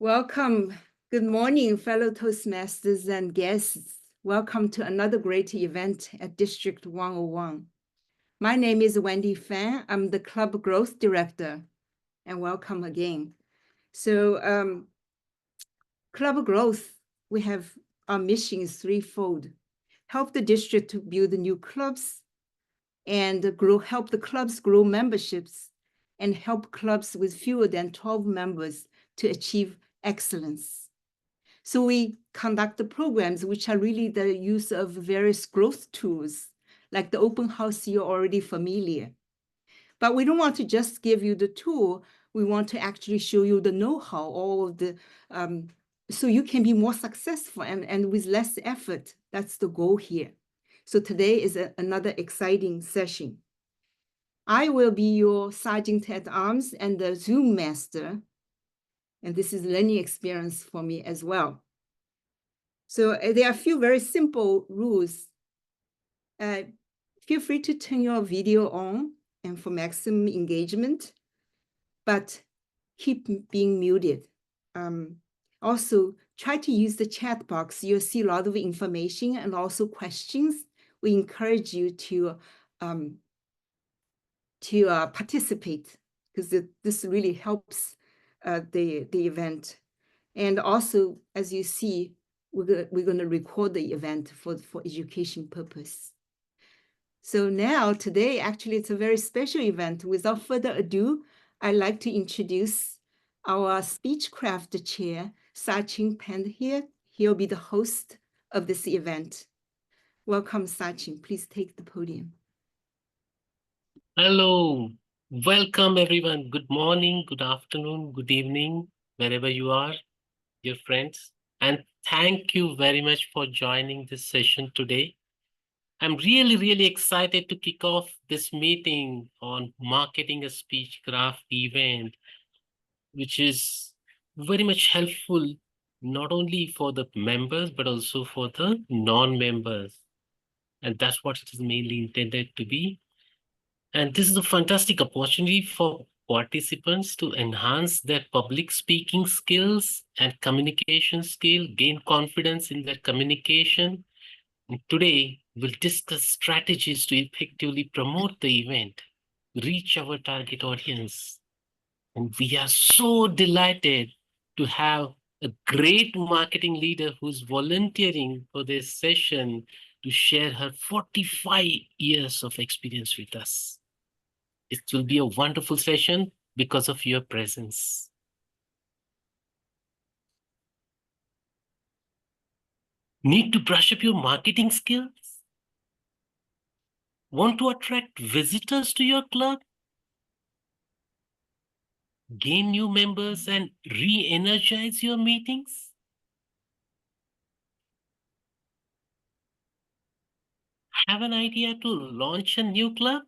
Welcome. Good morning, fellow Toastmasters and guests. Welcome to another great event at District 101. My name is Wendy Fan. I'm the Club Growth Director, and welcome again. So Club Growth, our mission is threefold. Help the district to build new clubs and help the clubs grow memberships and help clubs with fewer than 12 members to achieve excellence. So we conduct the programs, which are really the use of various growth tools, like the open house you're already familiar. But we don't want to just give you the tool. We want to actually show you the know-how, all of the, so you can be more successful and with less effort. That's the goal here. So today is another exciting session. I will be your sergeant at arms and the Zoom master. And this is a learning experience for me as well. So there are a few very simple rules. Feel free to turn your video on and for maximum engagement, but keep being muted. Also, try to use the chat box. You'll see a lot of information and also questions. We encourage you to participate because this really helps the event. And also, as you see, we're going to record the event for education purpose. So now, today, actually, it's a very special event. Without further ado, I'd like to introduce our Speechcraft chair, Sachin Pandya. He'll be the host of this event. Welcome, Sachin. Please take the podium. Hello, welcome everyone. Good morning, good afternoon, good evening, wherever you are, dear friends. And thank you very much for joining this session today. I'm really excited to kick off this meeting on marketing a Speechcraft event, which is very much helpful, not only for the members, but also for the non-members. And that's what it is mainly intended to be. And this is a fantastic opportunity for participants to enhance their public speaking skills and communication skill, gain confidence in their communication. And today, we'll discuss strategies to effectively promote the event, reach our target audience. And we are so delighted to have a great marketing leader who's volunteering for this session to share her 45 years of experience with us. It will be a wonderful session because of your presence. Need to brush up your marketing skills? Want to attract visitors to your club? Gain new members and re-energize your meetings? Have an idea to launch a new club?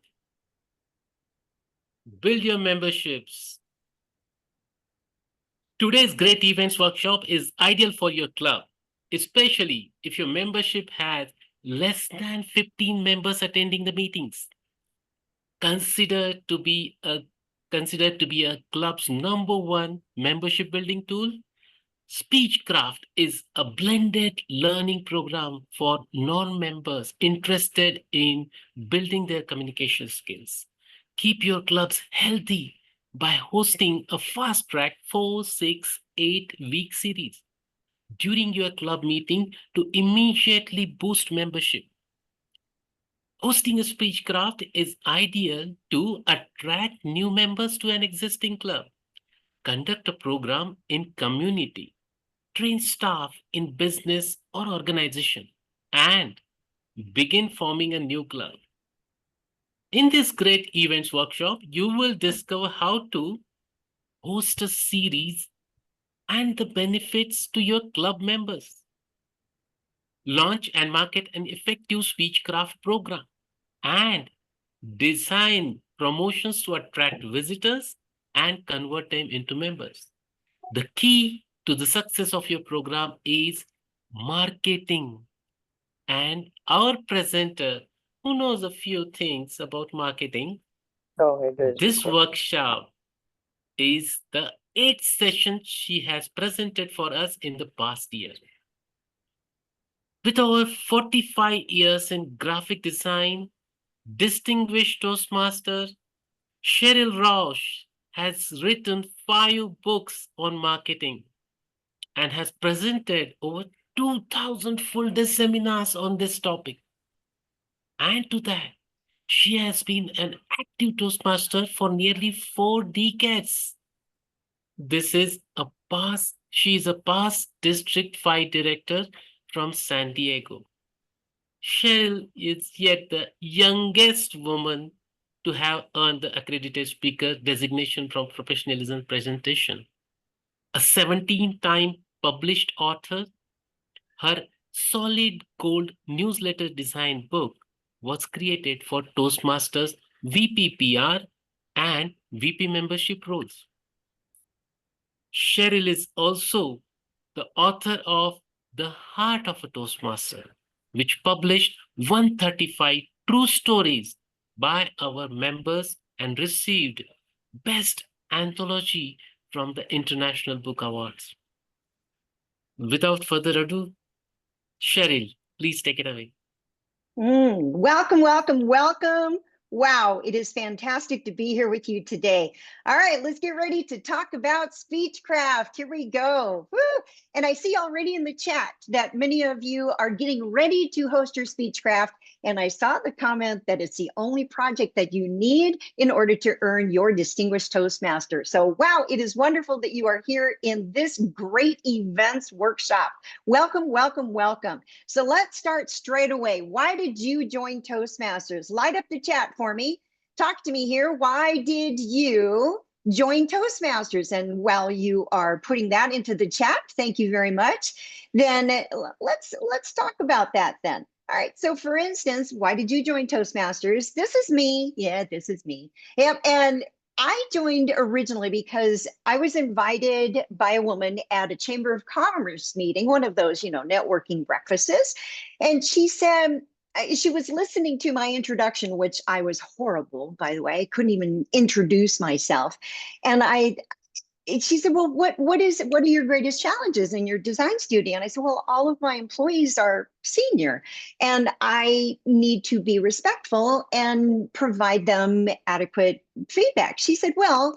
Build your memberships. Today's Great Events Workshop is ideal for your club, especially if your membership has less than 15 members attending the meetings. Considered to be a club's #1 membership building tool, Speechcraft is a blended learning program for non-members interested in building their communication skills. Keep your clubs healthy by hosting a fast-track 4, 6, 8-week series during your club meeting to immediately boost membership. Hosting a Speechcraft is ideal to attract new members to an existing club, conduct a program in community, train staff in business or organization, and begin forming a new club. In this Great Events Workshop, you will discover how to host a series and the benefits to your club members. Launch and market an effective Speechcraft program and design promotions to attract visitors and convert them into members. The key to the success of your program is marketing. And our presenter, who knows a few things about marketing, this workshop is the 8 sessions she has presented for us in the past year. With over 45 years in graphic design, distinguished Toastmaster, Sheryl Roush has written 5 books on marketing and has presented over 2,000 full-day seminars on this topic. And to that, she has been an active Toastmaster for nearly 4 decades. She is a past District 5 director from San Diego. Cheryl is yet the youngest woman to have earned the accredited speaker designation from professionalism presentation. A 17-time published author, her solid gold newsletter design book was created for Toastmasters VPPR and VP membership roles. Cheryl is also the author of The Heart of a Toastmaster, which published 135 true stories by our members and received Best Anthology from the International Book Awards. Without further ado, Cheryl, please take it away. Welcome, welcome, welcome. Wow, it is fantastic to be here with you today. All right, let's get ready to talk about Speechcraft. Here we go. Woo! And I see already in the chat that many of you are getting ready to host your Speechcraft. And I saw the comment that it's the only project that you need in order to earn your Distinguished Toastmaster. So, wow, it is wonderful that you are here in this great events workshop. Welcome, welcome, welcome. So let's start straight away. Why did you join Toastmasters? Light up the chat for me. Talk to me here. Why did you join Toastmasters? And while you are putting that into the chat, thank you very much. Then let's talk about that then. All right, so for instance, why did you join Toastmasters? This is me. Yeah, this is me. Yep, and I joined originally because I was invited by a woman at a Chamber of Commerce meeting, one of those, networking breakfasts. And she said, she was listening to my introduction, which I was horrible, by the way. I couldn't even introduce myself. And she said, well, what are your greatest challenges in your design studio? And I said, well, all of my employees are senior and I need to be respectful and provide them adequate feedback. She said, well,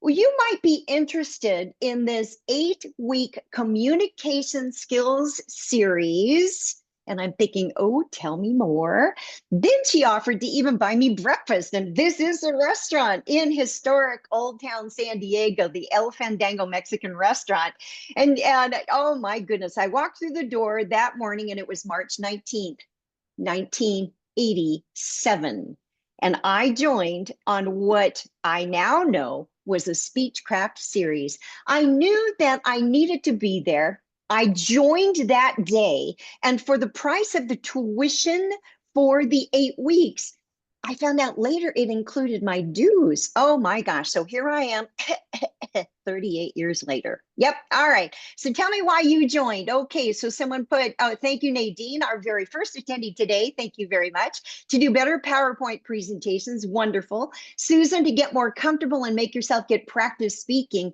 you might be interested in this 8-week communication skills series. And I'm thinking, oh, tell me more. Then she offered to even buy me breakfast. And this is a restaurant in historic Old Town San Diego, the El Fandango Mexican restaurant. And oh my goodness, I walked through the door that morning and it was March 19th, 1987. And I joined on what I now know was a Speechcraft series. I knew that I needed to be there. I joined that day, and for the price of the tuition for the 8 weeks, I found out later it included my dues. Oh my gosh, so here I am 38 years later. Yep, all right. So tell me why you joined. Okay, so someone put, oh, thank you, Nadine, our very first attendee today. Thank you very much. To do better PowerPoint presentations, wonderful. Susan, to get more comfortable and make yourself get practice speaking.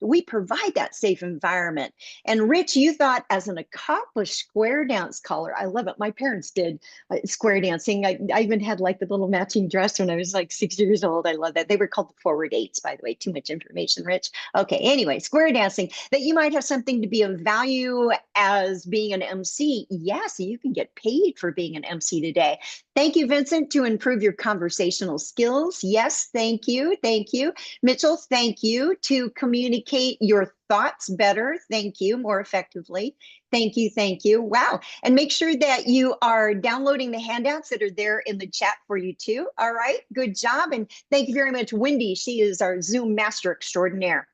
We provide that safe environment. And Rich, you thought as an accomplished square dance caller, I love it. My parents did square dancing. I even had like the little matching dress when I was like 6 years old. I love that. They were called the forward eights, by the way. Too much information, Rich. Okay, anyway, square dancing, that you might have something to be of value as being an MC. Yes, you can get paid for being an MC today. Thank you, Vincent, to improve your conversational skills. Yes, thank you. Thank you. Mitchell, thank you. To communicate your thoughts better. Thank you. More effectively. Thank you. Thank you. Wow. And make sure that you are downloading the handouts that are there in the chat for you too. All right. Good job. And thank you very much, Wendy. She is our Zoom master extraordinaire.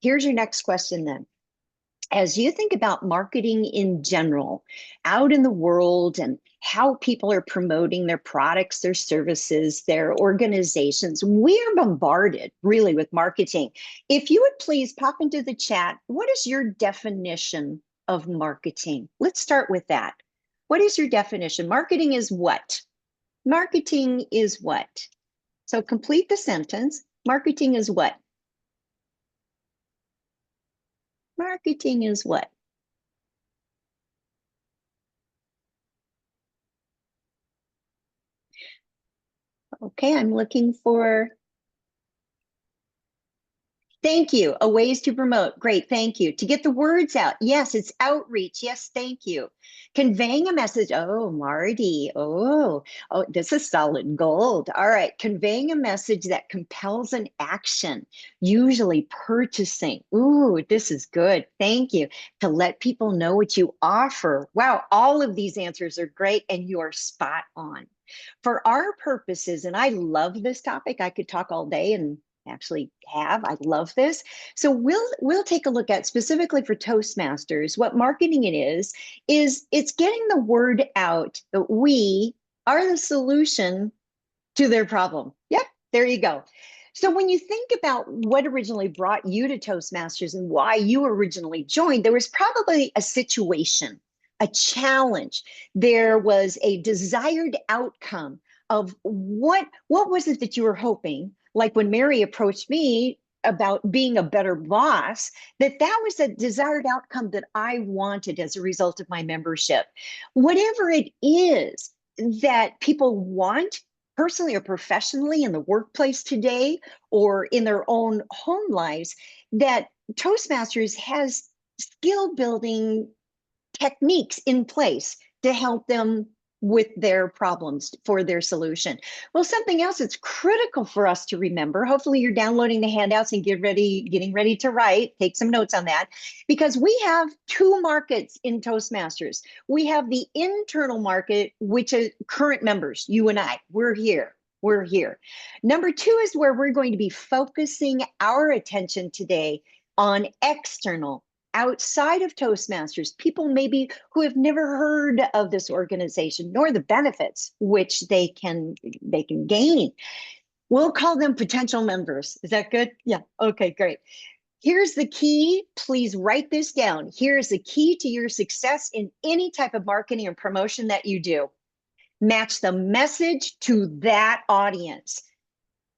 Here's your next question then. As you think about marketing in general, out in the world and how people are promoting their products, their services, their organizations, we are bombarded really with marketing. If you would please pop into the chat, what is your definition of marketing? Let's start with that. What is your definition? Marketing is what? Marketing is what? So complete the sentence. Marketing is what? Marketing is what? Okay, I'm looking for. Thank you. A ways to promote. Great. Thank you. To get the words out. Yes, it's outreach. Yes, thank you. Conveying a message. Oh, Marty. Oh, this is solid gold. All right. Conveying a message that compels an action, usually purchasing. Ooh, this is good. Thank you. To let people know what you offer. Wow. All of these answers are great and you are spot on. For our purposes, and I love this topic, I could talk all day and actually have. I love this. So we'll take a look at specifically for Toastmasters, what marketing it is it's getting the word out that we are the solution to their problem. Yep, there you go. So when you think about what originally brought you to Toastmasters and why you originally joined, there was probably a situation, a challenge. There was a desired outcome of what was it that you were hoping? Like when Mary approached me about being a better boss, that was a desired outcome that I wanted as a result of my membership. Whatever it is that people want, personally or professionally in the workplace today or in their own home lives, that Toastmasters has skill building techniques in place to help them with their problems for their solution. Well, something else that's critical for us to remember, hopefully you're downloading the handouts and getting ready to write, take some notes on that, because we have two markets in Toastmasters. We have the internal market, which is current members, you and I, we're here. We're here. Number two is where we're going to be focusing our attention today on external, outside of Toastmasters, people maybe who have never heard of this organization nor the benefits which they can gain. We'll call them potential members. Is that good? Yeah. Okay, great. Here's the key. Please write this down. Here's the key to your success in any type of marketing and promotion that you do. Match the message to that audience.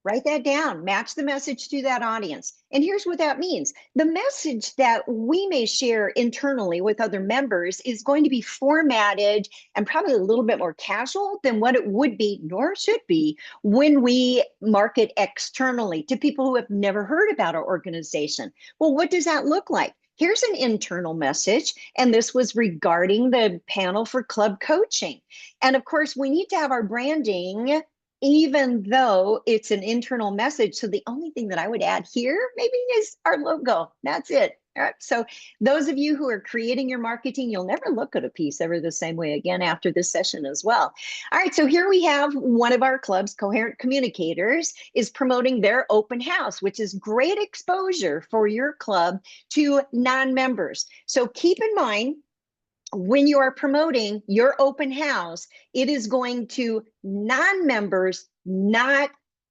Write that down, match the message to that audience. And here's what that means. The message that we may share internally with other members is going to be formatted and probably a little bit more casual than what it would be, nor should be, when we market externally to people who have never heard about our organization. Well, what does that look like? Here's an internal message, and this was regarding the panel for club coaching. And of course, we need to have our branding, even though it's an internal message. So the only thing that I would add here maybe is our logo. That's it. All right. So those of you who are creating your marketing, you'll never look at a piece ever the same way again after this session as well. All right. So here we have one of our clubs, Coherent Communicators, is promoting their open house, which is great exposure for your club to non-members. So keep in mind, when you are promoting your open house, it is going to non-members, not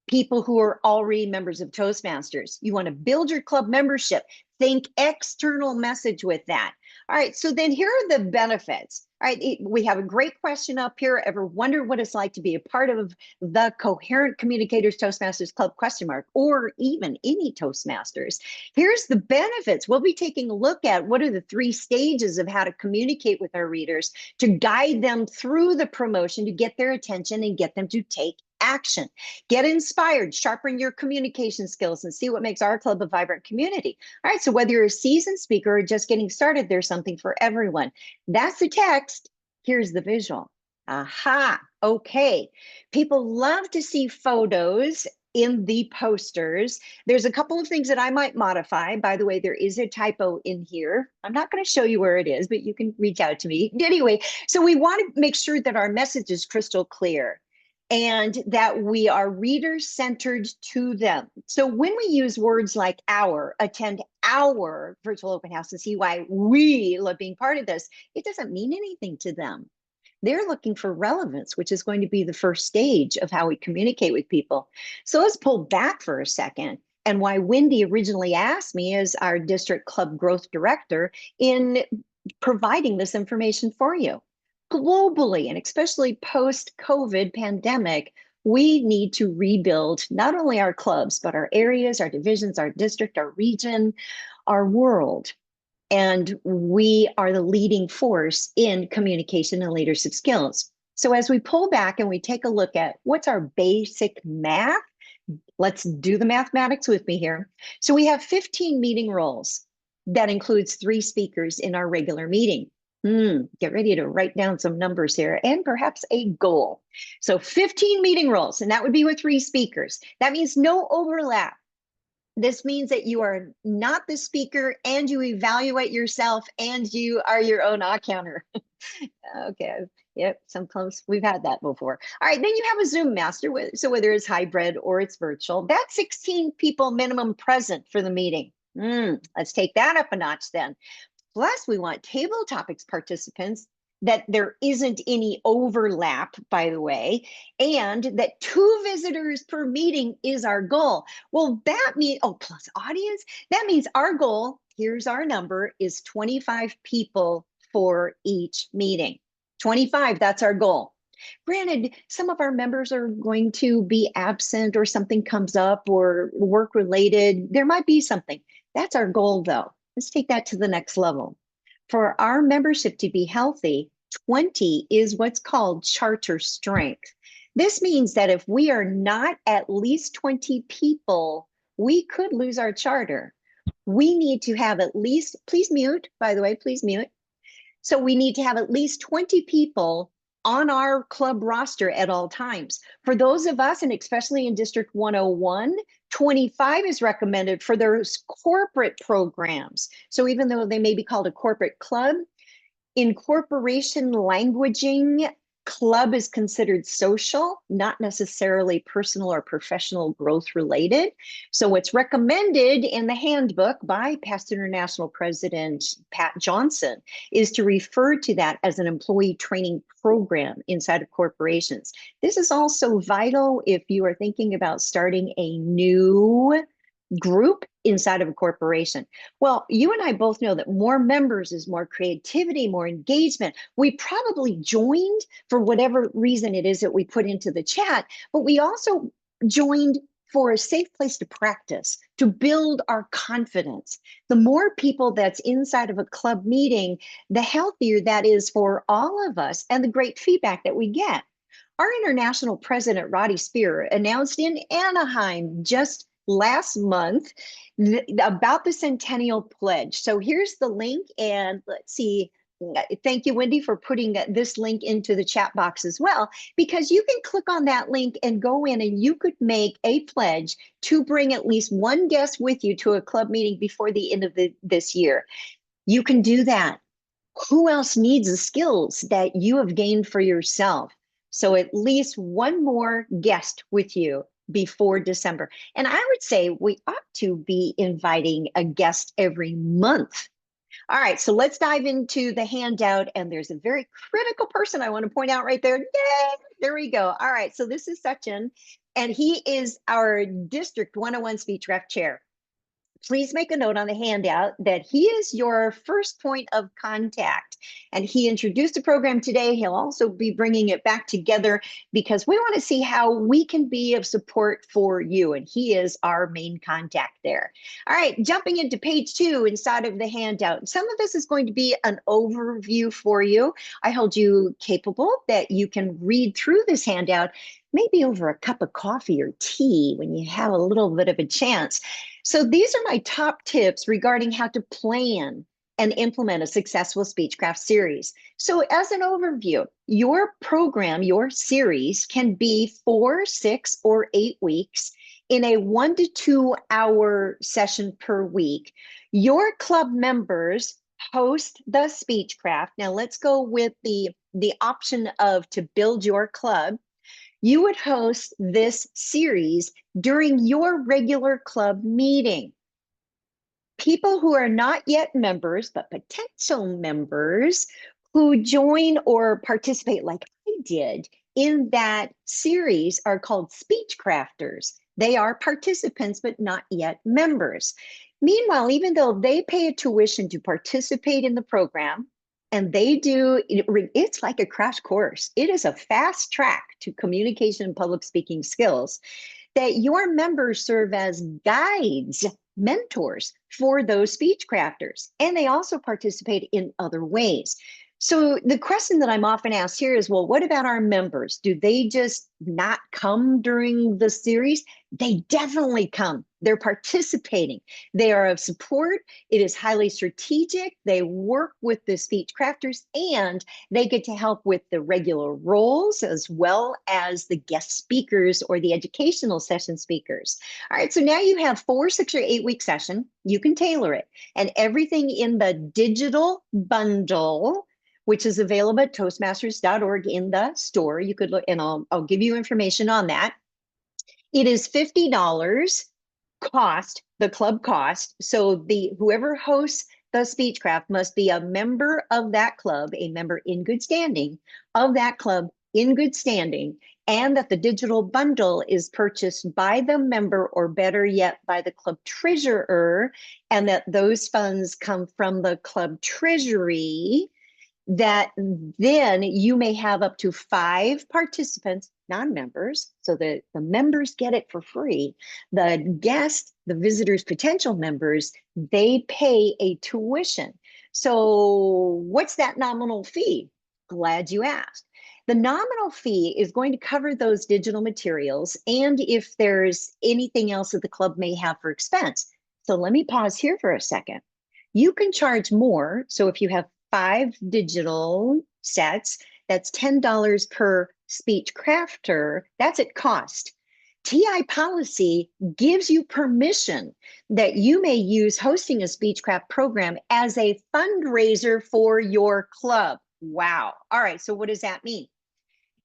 people who are already members of Toastmasters. You want to build your club membership. Think external message with that. All right, so then here are the benefits. All right, we have a great question up here. Ever wonder what it's like to be a part of the Coherent Communicators Toastmasters Club ? Or even any Toastmasters? Here's the benefits. We'll be taking a look at what are the 3 stages of how to communicate with our readers to guide them through the promotion, to get their attention and get them to take action. Get inspired, sharpen your communication skills, and see what makes our club a vibrant community. All right, so whether you're a seasoned speaker or just getting started, there's something for everyone. That's the text. Here's the visual. Aha, okay. People love to see photos in the posters. There's a couple of things that I might modify. By the way, there is a typo in here. I'm not going to show you where it is, but you can reach out to me. Anyway, so we want to make sure that our message is crystal clear and that we are reader-centered to them. So when we use words like attend our virtual open house and see why we love being part of this, it doesn't mean anything to them. They're looking for relevance, which is going to be the first stage of how we communicate with people. So let's pull back for a second, and why Wendy originally asked me as our district club growth director in providing this information for you. Globally, and especially post-COVID pandemic, we need to rebuild not only our clubs, but our areas, our divisions, our district, our region, our world. And we are the leading force in communication and leadership skills. So as we pull back and we take a look at what's our basic math, let's do the mathematics with me here. So we have 15 meeting roles. That includes 3 speakers in our regular meeting. Get ready to write down some numbers here and perhaps a goal. So 15 meeting roles, and that would be with 3 speakers. That means no overlap. This means that you are not the speaker and you evaluate yourself and you are your own counter. Okay. Yep. Some close. We've had that before. All right. Then you have a Zoom master. So whether it's hybrid or it's virtual, that's 16 people minimum present for the meeting. Let's take that up a notch then. Plus, we want table topics participants that there isn't any overlap, by the way, and that 2 visitors per meeting is our goal. Well, that means, plus audience, that means our goal, here's our number, is 25 people for each meeting. 25, that's our goal. Granted, some of our members are going to be absent or something comes up or work related. There might be something. That's our goal though. Let's take that to the next level. For our membership to be healthy, 20 is what's called charter strength. This means that if we are not at least 20 people, we could lose our charter. We need to have at least, please mute, by the way, please mute. So we need to have at least 20 people on our club roster at all times. For those of us, and especially in District 101, 25 is recommended for those corporate programs. So even though they may be called a corporate club, in corporation languaging, club is considered social, not necessarily personal or professional growth related. So what's recommended in the handbook by past international president Pat Johnson is to refer to that as an employee training program inside of corporations. This is also vital if you are thinking about starting a new group inside of a corporation. Well, you and I both know that more members is more creativity, more engagement. We probably joined for whatever reason it is that we put into the chat, but we also joined for a safe place to practice, to build our confidence. The more people that's inside of a club meeting, the healthier that is for all of us and the great feedback that we get. Our international president, Roddy Spear, announced in Anaheim just last month about the Centennial Pledge. So here's the link, and let's see. Thank you, Wendy, for putting this link into the chat box as well, because you can click on that link and go in and you could make a pledge to bring at least 1 guest with you to a club meeting before the end of this year. You can do that. Who else needs the skills that you have gained for yourself? So at least 1 more guest with you before December. And I would say we ought to be inviting a guest every month. All right, so let's dive into the handout. And there's a very critical person I want to point out right there. Yay, there we go. All right, so this is Sachin, and he is our District 101 Speechcraft Chair. Please make a note on the handout that he is your first point of contact. And he introduced the program today. He'll also be bringing it back together because we want to see how we can be of support for you. And he is our main contact there. All right, jumping into page 2 inside of the handout. Some of this is going to be an overview for you. I hold you capable that you can read through this handout, maybe over a cup of coffee or tea when you have a little bit of a chance. So these are my top tips regarding how to plan and implement a successful Speechcraft series. So as an overview, your program, your series can be 4, 6, or 8 weeks in a 1 to 2 hour session per week. Your club members host the Speechcraft. Now let's go with the option of to build your club. You would host this series during your regular club meeting. People who are not yet members, but potential members who join or participate like I did in that series are called Speechcrafters. They are participants, but not yet members. Meanwhile, even though they pay a tuition to participate in the program, and they do, it's like a crash course. It is a fast track to communication and public speaking skills that your members serve as guides mentors for those speech crafters, and they also participate in other ways. So the question that I'm often asked here is, well, what about our members? Do they just not come during the series? They definitely come. They're participating. They are of support. It is highly strategic. They work with the speech crafters, and they get to help with the regular roles as well as the guest speakers or the educational session speakers. All right, so now you have 4, 6, or 8-week session. You can tailor it, and everything in the digital bundle, which is available at toastmasters.org in the store. You could look, and I'll give you information on that. It is $50 cost, the club cost. So whoever hosts the Speechcraft must be a member of that club, a member in good standing of that club in good standing, and that the digital bundle is purchased by the member, or better yet, by the club treasurer, and that those funds come from the club treasury. That then you may have up to 5 participants, non-members, so that the members get it for free. The guests, the visitors, potential members, they pay a tuition. So what's that nominal fee? Glad you asked. The nominal fee is going to cover those digital materials, and if there's anything else that the club may have for expense. So let me pause here for a second. You can charge more. So if you have 5 digital sets, that's $10 per speech crafter. That's at cost. TI policy gives you permission that you may use hosting a Speechcraft program as a fundraiser for your club. Wow. All right, so what does that mean?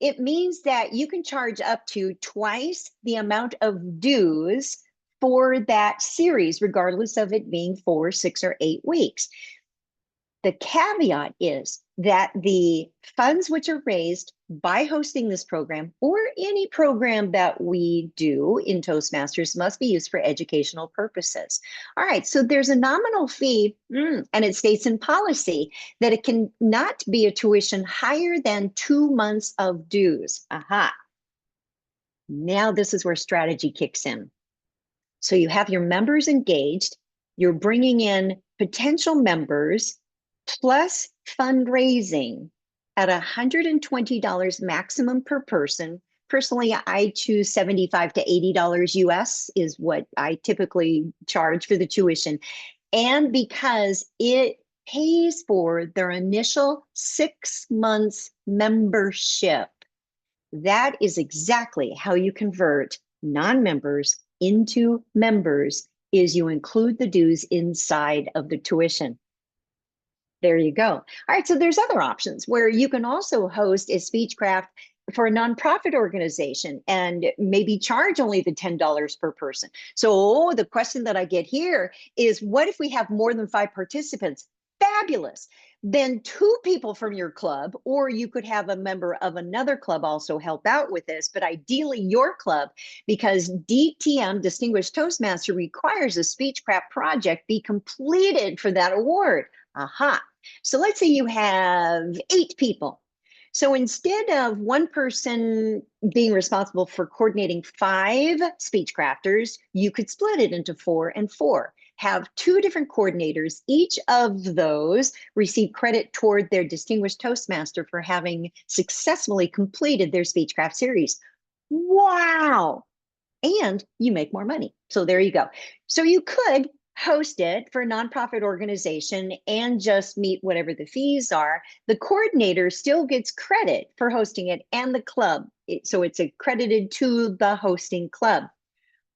It means that you can charge up to twice the amount of dues for that series, regardless of it being 4, 6, or 8 weeks. The caveat is that the funds which are raised by hosting this program, or any program that we do in Toastmasters, must be used for educational purposes. All right, so there's a nominal fee, and it states in policy that it can not be a tuition higher than 2 months of dues. Aha. Now this is where strategy kicks in. So you have your members engaged, you're bringing in potential members, plus fundraising at $120 maximum per person. Personally, I choose $75 to $80 US is what I typically charge for the tuition. And because it pays for their initial 6 months membership, that is exactly how you convert non-members into members, is you include the dues inside of the tuition. There you go. All right, so there's other options where you can also host a Speechcraft for a nonprofit organization and maybe charge only the $10 per person. So the question that I get here is, what if we have more than 5 participants? Fabulous. Then 2 people from your club, or you could have a member of another club also help out with this, but ideally your club, because DTM, Distinguished Toastmaster, requires a Speechcraft project be completed for that award. Aha. So let's say you have 8 people. So instead of one person being responsible for coordinating 5 speech crafters, you could split it into 4 and 4. Have 2 different coordinators. Each of those receive credit toward their Distinguished Toastmaster for having successfully completed their Speechcraft series. Wow. And you make more money. So there you go. So you could host it for a nonprofit organization and just meet whatever the fees are. The coordinator still gets credit for hosting it, and the club. So it's accredited to the hosting club.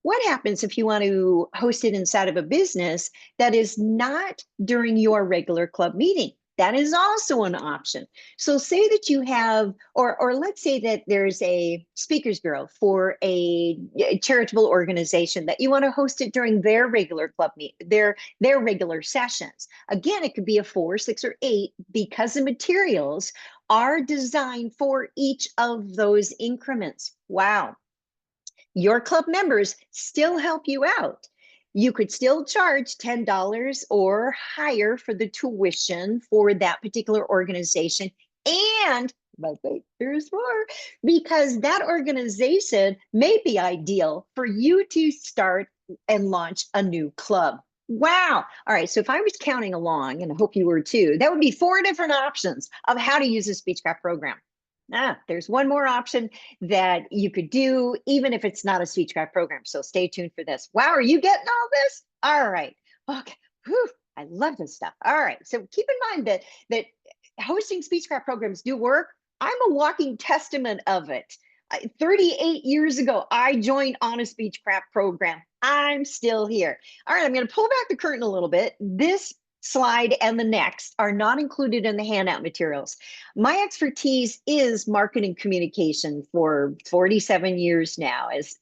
What happens if you want to host it inside of a business that is not during your regular club meeting? That is also an option. So say that you have, or let's say that there's a speakers bureau for a charitable organization that you want to host it during their regular club meet, their regular sessions. Again, it could be a 4, 6, or 8, because the materials are designed for each of those increments. Wow. Your club members still help you out. You could still charge $10 or higher for the tuition for that particular organization. And, but wait, there's more, because that organization may be ideal for you to start and launch a new club. Wow. All right. So if I was counting along, and I hope you were too, that would be 4 different options of how to use a Speechcraft program. There's one more option that you could do, even if it's not a Speechcraft program. So stay tuned for this. Wow, are you getting all this? All right. Okay. Whew. I love this stuff. All right. So keep in mind that hosting Speechcraft programs do work. I'm a walking testament of it. 38 years ago, I joined on a Speechcraft program. I'm still here. All right, I'm going to pull back the curtain a little bit. This slide and the next are not included in the handout materials. My expertise is marketing communication for 47 years now, as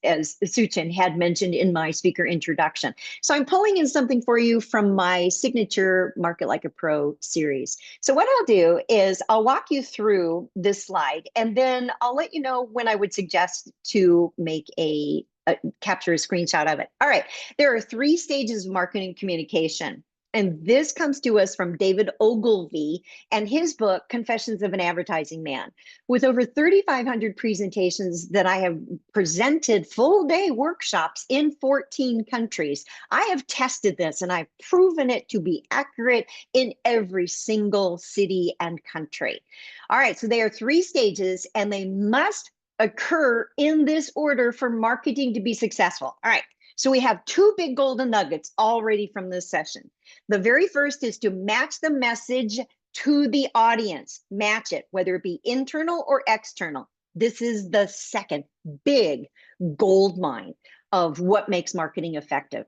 Suchin had mentioned in my speaker introduction. So I'm pulling in something for you from my signature Market Like a Pro series. So what I'll do is I'll walk you through this slide, and then I'll let you know when I would suggest to make capture a screenshot of it. All right, there are 3 stages of marketing communication. And this comes to us from David Ogilvy and his book, Confessions of an Advertising Man. With over 3,500 presentations that I have presented full day workshops in 14 countries, I have tested this and I've proven it to be accurate in every single city and country. All right, so there are 3 stages and they must occur in this order for marketing to be successful. All right. So we have 2 big golden nuggets already from this session. The very first is to match the message to the audience. Match it, whether it be internal or external. This is the second big gold mine of what makes marketing effective.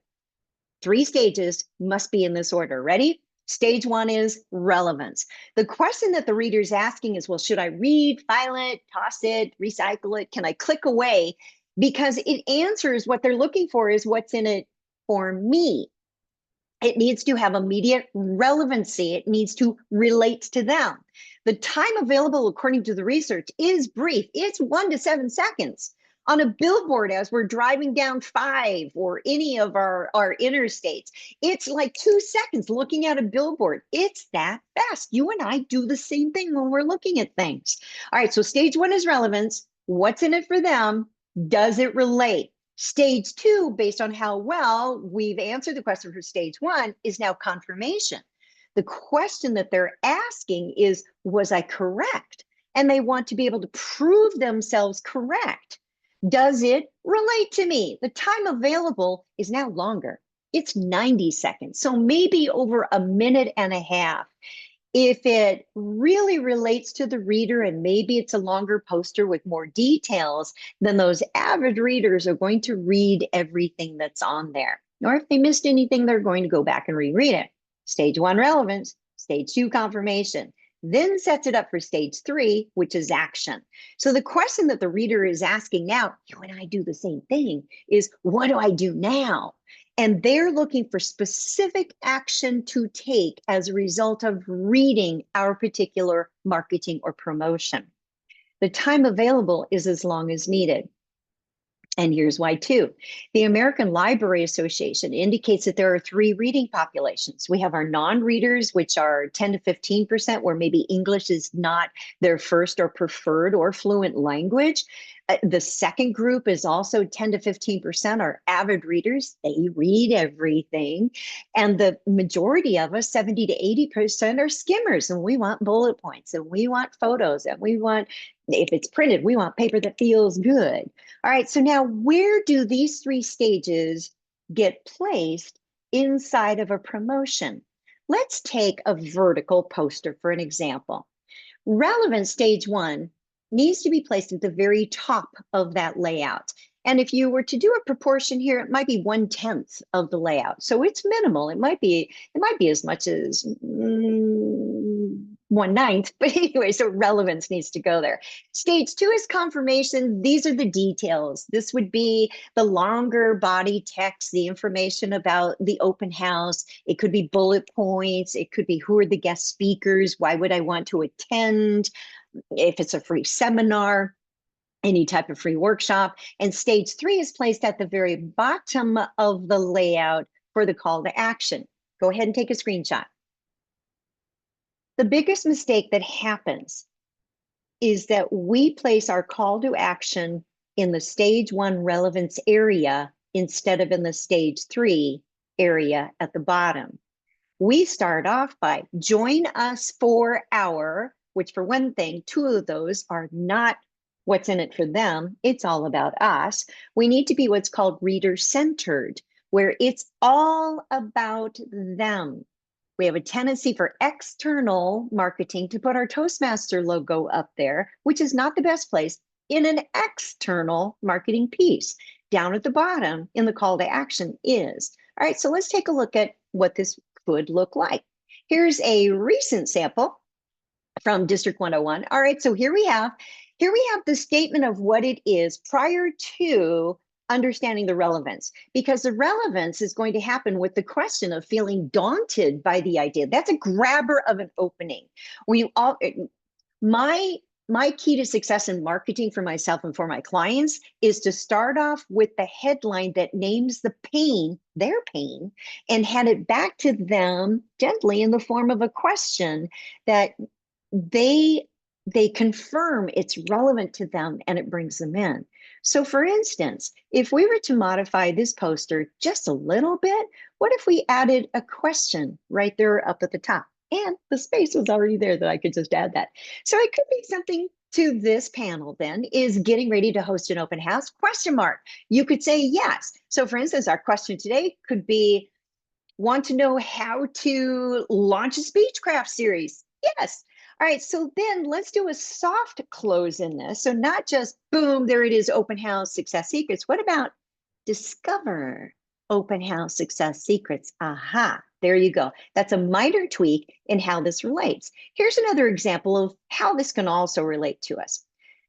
3 stages must be in this order. Ready? Stage 1 is relevance. The question that the reader is asking is, well, should I read, file it, toss it, recycle it? Can I click away? Because it answers what they're looking for is what's in it for me. It needs to have immediate relevancy. It needs to relate to them. The time available, according to the research, is brief. It's 1 to 7 seconds. On a billboard, as we're driving down 5 or any of our interstates, it's like 2 seconds looking at a billboard. It's that fast. You and I do the same thing when we're looking at things. All right, so stage 1 is relevance. What's in it for them? Does it relate? Stage 2, based on how well we've answered the question for stage 1, is now confirmation. The question that they're asking is, was I correct? And they want to be able to prove themselves correct. Does it relate to me? The time available is now longer. It's 90 seconds, so maybe over a minute and a half. If it really relates to the reader and maybe it's a longer poster with more details, then those avid readers are going to read everything that's on there. Or if they missed anything, they're going to go back and reread it. Stage 1, relevance. Stage 2, confirmation. Then sets it up for stage 3, which is action. So the question that the reader is asking now, you and I do the same thing, is what do I do now? And they're looking for specific action to take as a result of reading our particular marketing or promotion. The time available is as long as needed. And here's why too. The American Library Association indicates that there are 3 reading populations. We have our non-readers, which are 10 to 15%, where maybe English is not their first or preferred or fluent language. The second group is also 10 to 15% are avid readers. They read everything. And the majority of us, 70 to 80%, are skimmers. And we want bullet points and we want photos and we want, if it's printed, we want paper that feels good. All right, so now where do these 3 stages get placed inside of a promotion? Let's take a vertical poster for an example. Relevant stage 1 needs to be placed at the very top of that layout. And if you were to do a proportion here, it might be 1/10 of the layout. So it's minimal. It might be as much as 1/9, but anyway, so relevance needs to go there. Stage 2 is confirmation. These are the details. This would be the longer body text, the information about the open house. It could be bullet points. It could be who are the guest speakers? Why would I want to attend? If it's a free seminar, any type of free workshop. And stage 3 is placed at the very bottom of the layout for the call to action. Go ahead and take a screenshot. The biggest mistake that happens is that we place our call to action in the stage 1 relevance area instead of in the stage 3 area at the bottom. We start off by join us for our, which for one thing, 2 of those are not what's in it for them. It's all about us. We need to be what's called reader-centered, where it's all about them. We have a tendency for external marketing to put our Toastmaster logo up there, which is not the best place, in an external marketing piece. Down at the bottom in the call to action is. All right, so let's take a look at what this could look like. Here's a recent sample from District 101. All right, so here we have the statement of what it is prior to understanding the relevance, because the relevance is going to happen with the question of feeling daunted by the idea. That's a grabber of an opening. My key to success in marketing for myself and for my clients is to start off with the headline that names the pain, their pain, and hand it back to them gently in the form of a question that they confirm it's relevant to them and it brings them in. So for instance, if we were to modify this poster just a little bit, what if we added a question right there up at the top? And the space was already there that I could just add that. So it could be something to this panel then is getting ready to host an open house, question mark. You could say yes. So for instance, our question today could be, want to know how to launch a Speechcraft series? Yes. All right, so then let's do a soft close in this. So not just boom, there it is, open house success secrets. What about discover open house success secrets? Aha, there you go. That's a minor tweak in how this relates. Here's another example of how this can also relate to us.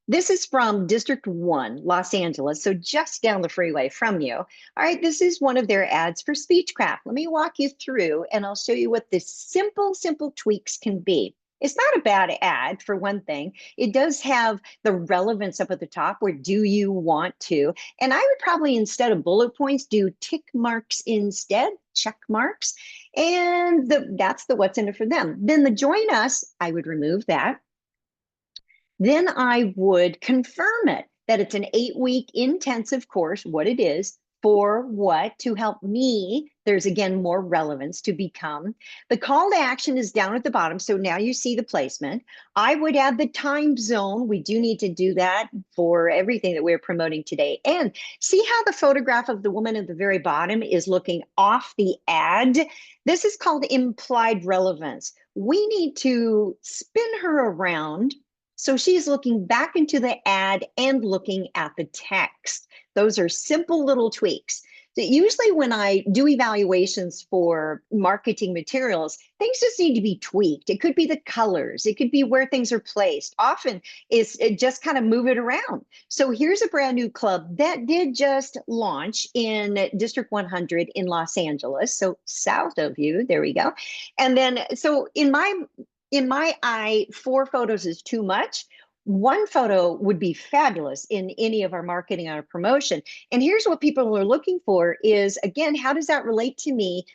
This is from District 1, Los Angeles, so just down the freeway from you. All right, this is one of their ads for Speechcraft. Let me walk you through and I'll show you what the simple tweaks can be. It's not a bad ad, for one thing. It does have the relevance up at the top where do you want to? And I would probably, instead of bullet points, do tick marks instead, check marks. And that's the what's in it for them. Then the join us, I would remove that. Then I would confirm it, that it's an 8-week intensive course, what it is, for what? To help me, there's again more relevance to become. The call to action is down at the bottom, so now you see the placement. I would add the time zone. We do need to do that for everything that we're promoting today. And see how the photograph of the woman at the very bottom is looking off the ad? This is called implied relevance. We need to spin her around so she's looking back into the ad and looking at the text. Those are simple little tweaks. So usually when I do evaluations for marketing materials, things just need to be tweaked. It could be the colors. It could be where things are placed. Often it's just kind of move it around. So here's a brand new club that did just launch in District 100 in Los Angeles. So south of you, there we go. And then, so in my eye, 4 photos is too much. 1 photo would be fabulous in any of our marketing or promotion. And here's what people are looking for is, again, how does that relate to me?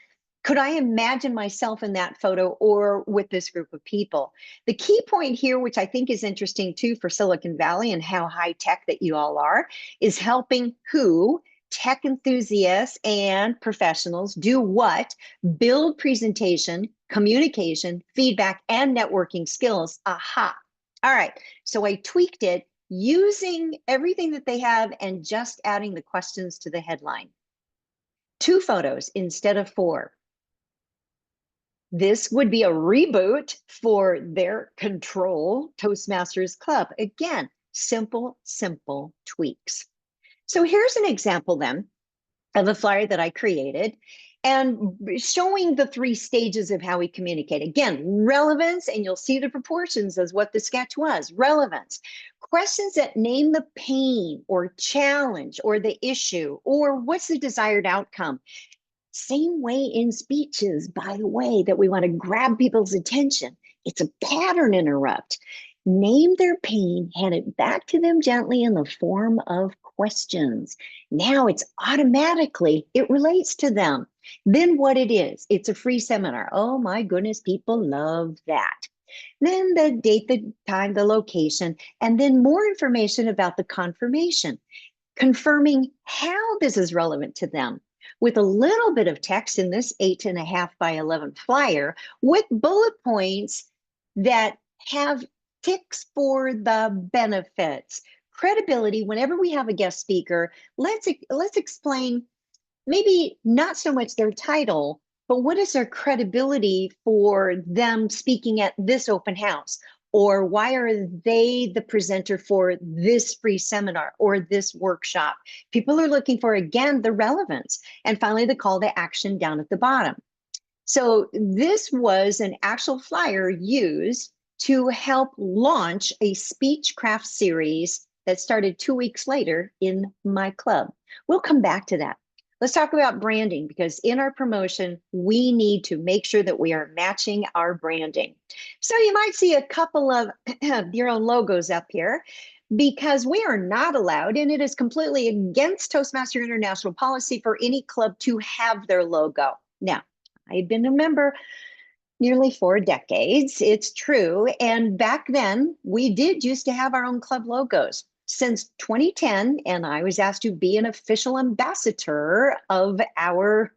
Could I imagine myself in that photo or with this group of people? The key point here, which I think is interesting too for Silicon Valley and how high tech that you all are, is helping who? Tech enthusiasts and professionals do what? Build presentation, communication, feedback, and networking skills. Aha. All right. So I tweaked it using everything that they have and just adding the questions to the headline. 2 photos instead of 4. This would be a reboot for their Control Toastmasters Club. Again, simple tweaks. So here's an example then of a flyer that I created and showing the 3 stages of how we communicate. Again, relevance, and you'll see the proportions as what the sketch was. Relevance, questions that name the pain or challenge or the issue or what's the desired outcome. Same way in speeches, by the way, that we want to grab people's attention. It's a pattern interrupt. Name their pain, hand it back to them gently in the form of questions. Now it's automatically, it relates to them. Then what it is, it's a free seminar. Oh my goodness, people love that. Then the date, the time, the location, and then more information about the confirmation. confirming how this is relevant to them with a little bit of text in this 8.5 by 11 flyer with bullet points that have ticks for the benefits. Credibility, whenever we have a guest speaker, let's explain maybe not so much their title, but what is their credibility for them speaking at this open house? Or why are they the presenter for this free seminar or this workshop? People are looking for, again, the relevance. And finally, the call to action down at the bottom. So this was an actual flyer used to help launch a Speechcraft series that started 2 weeks later in my club. We'll come back to that. Let's talk about branding, because in our promotion, we need to make sure that we are matching our branding. So you might see a couple of your own logos up here, because we are not allowed, and it is completely against Toastmaster International policy for any club to have their logo. Now, I've been a member nearly 4 decades, it's true. And back then, we did used to have our own club logos. Since 2010, and I was asked to be an official ambassador of our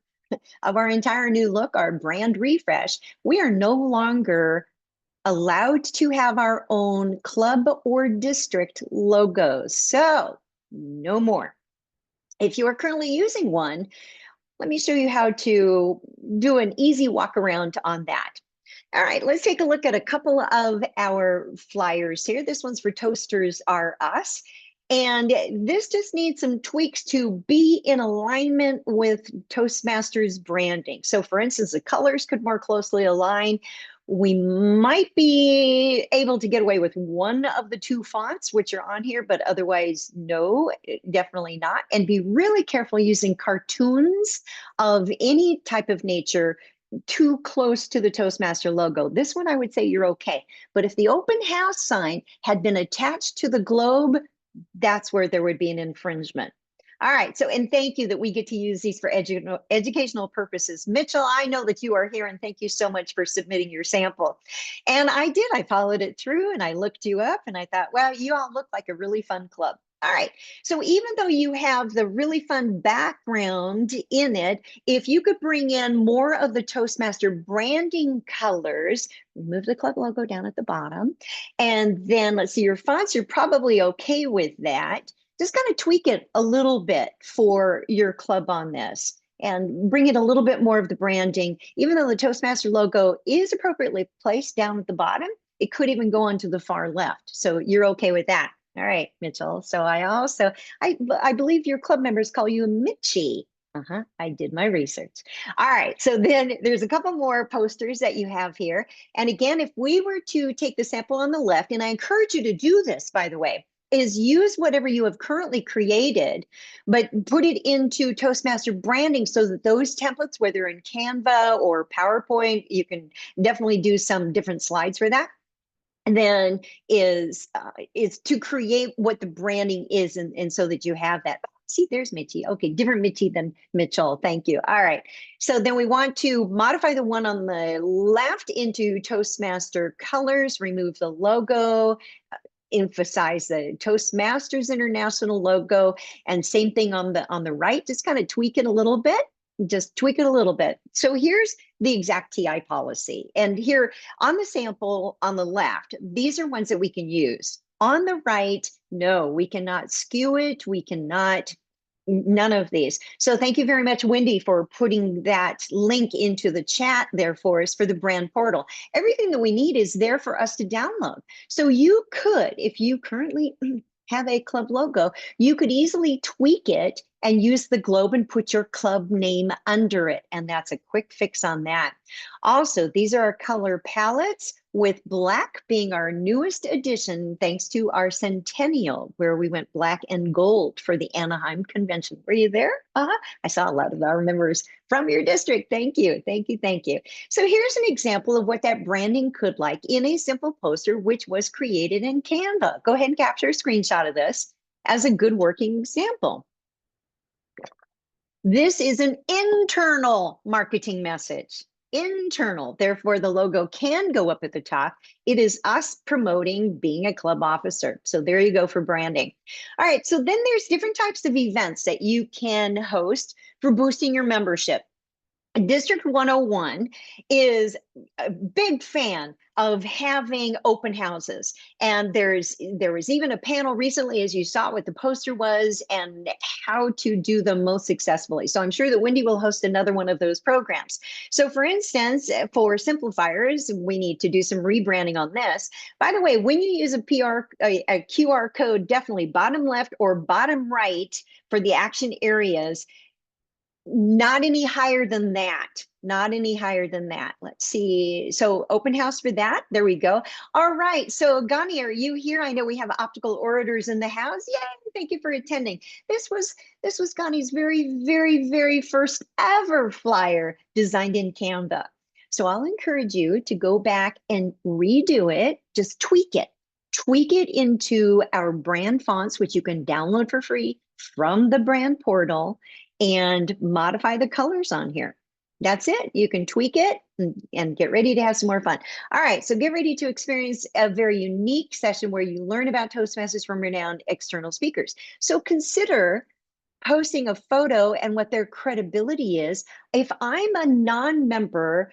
entire new look, our brand refresh, we are no longer allowed to have our own club or district logos. So no more. If you are currently using one, let me show you how to do an easy walk around on that. All right, let's take a look at a couple of our flyers here. This one's for Toasters Are Us. And this just needs some tweaks to be in alignment with Toastmasters branding. So for instance, the colors could more closely align. We might be able to get away with one of the 2 fonts, which are on here, but otherwise, no, definitely not. And be really careful using cartoons of any type of nature too close to the Toastmaster logo. This one, I would say you're okay. But if the open house sign had been attached to the globe, that's where there would be an infringement. All right, so, and thank you that we get to use these for educational purposes. Mitchell, I know that you are here, and thank you so much for submitting your sample. And I followed it through, and I looked you up, and I thought, wow, you all look like a really fun club. All right, so even though you have the really fun background in it, if you could bring in more of the Toastmaster branding colors, remove the club logo down at the bottom, and then let's see your fonts, you're probably okay with that. Just kind of tweak it a little bit for your club on this and bring in a little bit more of the branding. Even though the Toastmaster logo is appropriately placed down at the bottom, it could even go onto the far left. So you're okay with that. All right, Mitchell. So I believe your club members call you Mitchie. I did my research. All right, so then there's a couple more posters that you have here. And again, if we were to take the sample on the left, and I encourage you to do this, by the way, is use whatever you have currently created, but put it into Toastmaster branding so that those templates, whether in Canva or PowerPoint, you can definitely do some different slides for that. And then is to create what the branding is, and so that you have that. See, there's Mitchie. Okay, different Mitchie than Mitchell. Thank you. All right. So then we want to modify the one on the left into Toastmaster colors, remove the logo, emphasize the Toastmasters International logo, and same thing on the right, just kind of tweak it a little bit. Just tweak it a little bit. So here's the exact TI policy. And here on the sample on the left, these are ones that we can use. On the right, no, we cannot skew it. We cannot, none of these. So thank you very much, Wendy, for putting that link into the chat there for us for the brand portal. Everything that we need is there for us to download. So you could, if you currently have a club logo, you could easily tweak it and use the globe and put your club name under it. And that's a quick fix on that. Also, these are our color palettes, with black being our newest addition, thanks to our centennial, where we went black and gold for the Anaheim convention. Were you there? I saw a lot of our members from your district. Thank you, thank you, thank you. So here's an example of what that branding could like in a simple poster, which was created in Canva. Go ahead and capture a screenshot of this as a good working example. This is an internal marketing message. internal. Therefore, the logo can go up at the top. It is us promoting being a club officer. So there you go for branding. All right, so then there's different types of events that you can host for boosting your membership. District 101 is a big fan of having open houses. And there was even a panel recently, as you saw what the poster was and how to do them most successfully. So I'm sure that Wendy will host another one of those programs. So for instance, for simplifiers, we need to do some rebranding on this. By the way, when you use a QR code, definitely bottom left or bottom right for the action areas, not any higher than that. Not any higher than that. Let's see. So open house for that. There we go. All right. So Gani, are you here? I know we have optical orators in the house. Yay. Thank you for attending. This was Gani's very first ever flyer designed in Canva. So I'll encourage you to go back and redo it. Just tweak it. Tweak it into our brand fonts, which you can download for free from the brand portal, and modify the colors on here. That's it. You can tweak it and get ready to have some more fun. All right, so get ready to experience a very unique session where you learn about Toastmasters from renowned external speakers. So consider posting a photo and what their credibility is. If I'm a non-member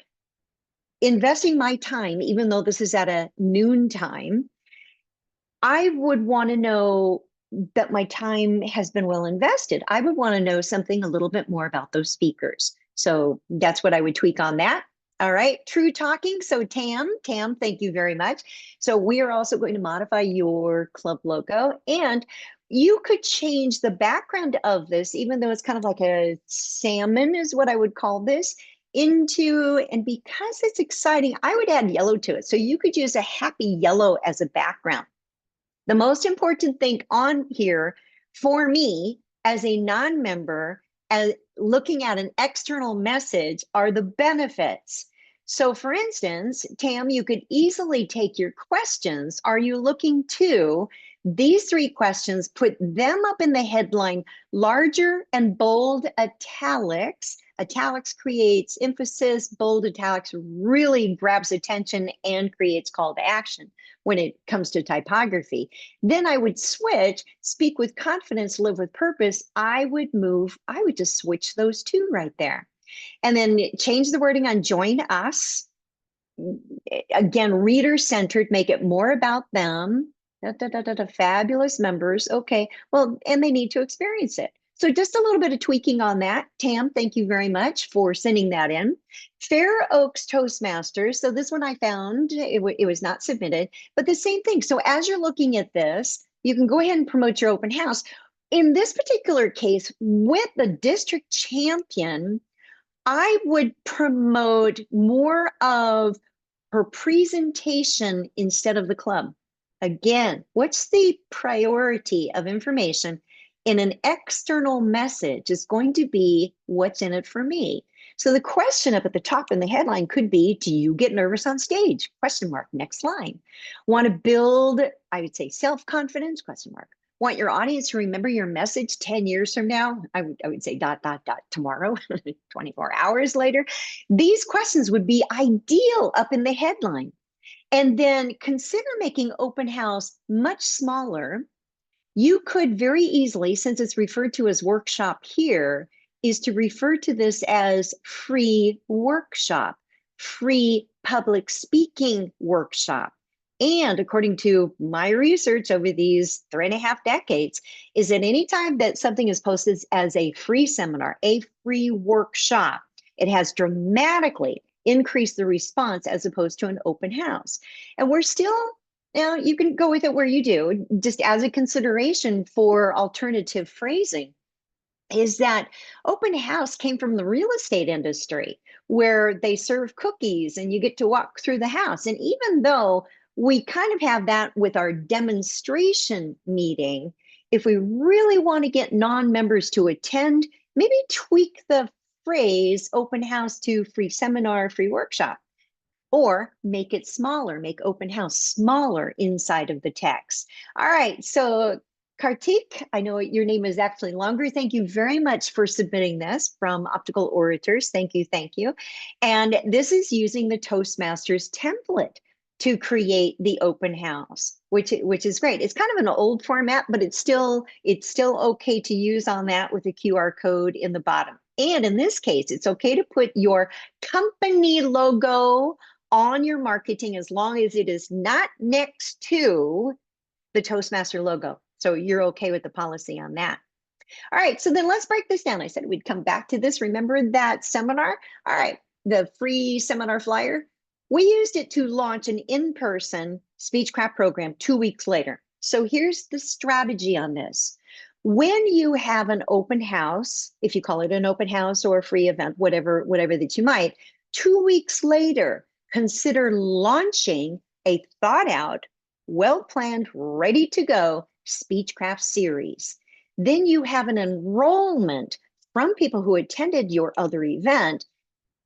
investing my time, even though this is at a noon time, I would want to know that my time has been well invested. I would want to know something a little bit more about those speakers. So that's what I would tweak on that. All right, true talking. So Tam, thank you very much. So we are also going to modify your club logo, and you could change the background of this, even though it's kind of like a salmon is what I would call this, into, and because it's exciting, I would add yellow to it. So you could use a happy yellow as a background. The most important thing on here for me as a non-member, as looking at an external message, are the benefits. So for instance, Tam, you could easily take your questions. Are you looking to these 3 questions, put them up in the headline, larger and bold italics. Italics creates emphasis, bold italics really grabs attention and creates call to action when it comes to typography. Then I would switch, speak with confidence, live with purpose. I would just switch those 2 right there. And then change the wording on join us. Again, reader-centered, make it more about them. Fabulous members. Okay, well, and they need to experience it. So just a little bit of tweaking on that. Tam, thank you very much for sending that in. Fair Oaks Toastmasters. So this one I found, it was not submitted, but the same thing. So as you're looking at this, you can go ahead and promote your open house. In this particular case, with the district champion, I would promote more of her presentation instead of the club. Again, what's the priority of information in an external message is going to be what's in it for me. So the question up at the top in the headline could be, do you get nervous on stage? Question mark, next line. Want to build, I would say, self-confidence? Question mark. Want your audience to remember your message 10 years from now? I would say ... tomorrow, 24 hours later. These questions would be ideal up in the headline. And then consider making open house much smaller. You could very easily, since it's referred to as workshop here, is to refer to this as free workshop, free public speaking workshop. And according to my research over these 3.5 decades, is that anytime that something is posted as a free seminar, a free workshop, it has dramatically increased the response as opposed to an open house. And we're still, now you can go with it where you do, just as a consideration for alternative phrasing, is that open house came from the real estate industry where they serve cookies and you get to walk through the house. And even though we kind of have that with our demonstration meeting, if we really want to get non-members to attend, maybe tweak the phrase open house to free seminar, free workshop, or make it smaller, make open house smaller inside of the text. All right, so Kartik, I know your name is actually longer. Thank you very much for submitting this from Optical Orators. Thank you, thank you. And this is using the Toastmasters template to create the open house, which is great. It's kind of an old format, but it's still okay to use on that with the QR code in the bottom. And in this case, it's okay to put your company logo on your marketing as long as it is not next to the Toastmaster logo. So you're okay with the policy on that. All right, so then let's break this down. I said we'd come back to this. Remember that seminar? All right, the free seminar flyer. We used it to launch an in-person Speechcraft program 2 weeks later. So here's the strategy on this. When you have an open house, if you call it an open house or a free event, whatever that you might, 2 weeks later, consider launching a thought out, well-planned, ready to go Speechcraft series. Then you have an enrollment from people who attended your other event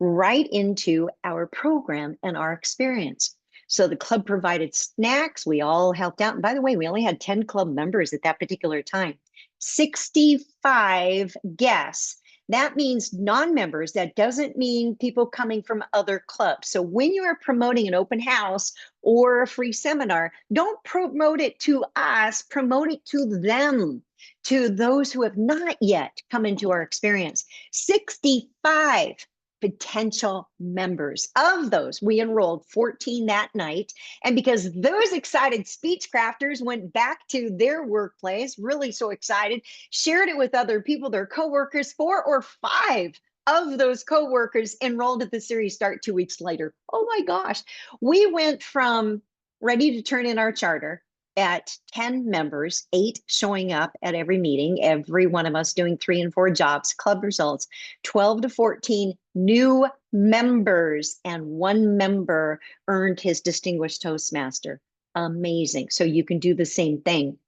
right into our program and our experience. So the club provided snacks. We all helped out. And by the way, we only had 10 club members at that particular time. 65 guests. That means non-members. That doesn't mean people coming from other clubs. So when you are promoting an open house or a free seminar, don't promote it to us, promote it to them, to those who have not yet come into our experience. 65 potential members. Of those, we enrolled 14 that night. And because those excited Speechcrafters went back to their workplace, really so excited, shared it with other people, their coworkers, 4 or 5 of those coworkers enrolled at the series start 2 weeks later. Oh my gosh. We went from ready to turn in our charter at 10 members, 8 showing up at every meeting, every one of us doing 3 and 4 jobs, club results, 12 to 14 new members, and 1 member earned his Distinguished Toastmaster. Amazing. So you can do the same thing.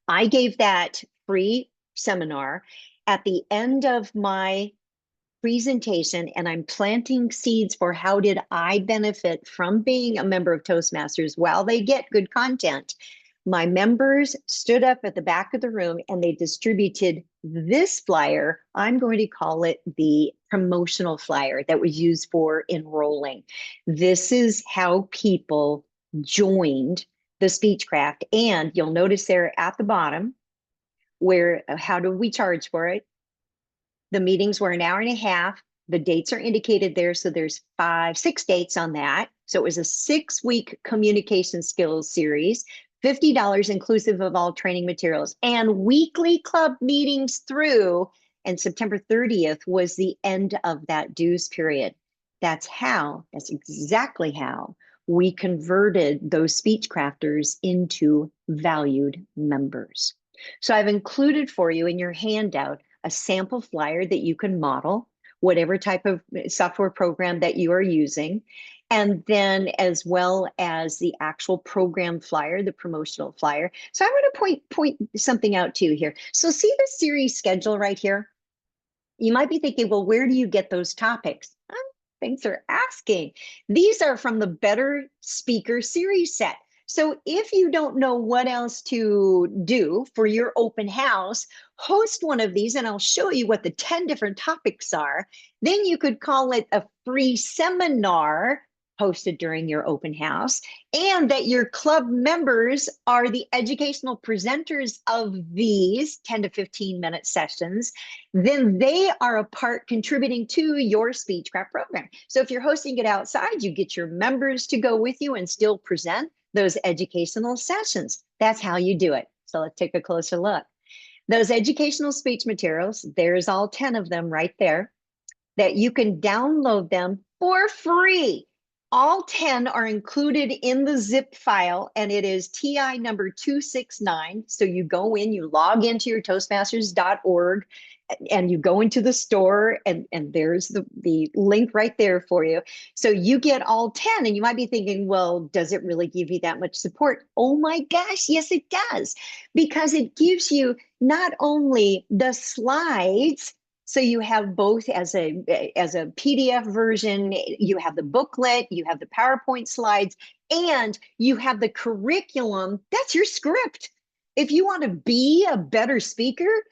I gave that free seminar at the end of my presentation, and I'm planting seeds for how did I benefit from being a member of Toastmasters while they get good content. My members stood up at the back of the room and they distributed this flyer. I'm going to call it the promotional flyer that was used for enrolling. This is how people joined the Speechcraft. And you'll notice there at the bottom where, how do we charge for it? The meetings were an hour and a half. The dates are indicated there. So there's 6 dates on that. So it was a 6-week communication skills series, $50 inclusive of all training materials, and weekly club meetings through. And September 30th was the end of that dues period. That's exactly how we converted those Speechcrafters into valued members. So I've included for you in your handout a sample flyer that you can model, whatever type of software program that you are using, and then as well as the actual program flyer, the promotional flyer. So I want to point something out to you here. So see the series schedule right here? You might be thinking, well, where do you get those topics? Thanks for asking. These are from the Better Speaker series set. So if you don't know what else to do for your open house, host one of these and I'll show you what the 10 different topics are. Then you could call it a free seminar hosted during your open house, and that your club members are the educational presenters of these 10 to 15 minute sessions. Then they are a part contributing to your Speechcraft program. So if you're hosting it outside, you get your members to go with you and still present those educational sessions. That's how you do it. So let's take a closer look. Those educational speech materials, there's all 10 of them right there, that you can download them for free. All 10 are included in the zip file, and it is TI number 269. So you go in, you log into your toastmasters.org, and you go into the store, and there's the link right there for you. So you get all 10, and you might be thinking, well, does it really give you that much support? Oh my gosh, yes, it does. Because it gives you not only the slides, so you have both as a PDF version, you have the booklet, you have the PowerPoint slides, and you have the curriculum. That's your script. If you want to be a better speaker,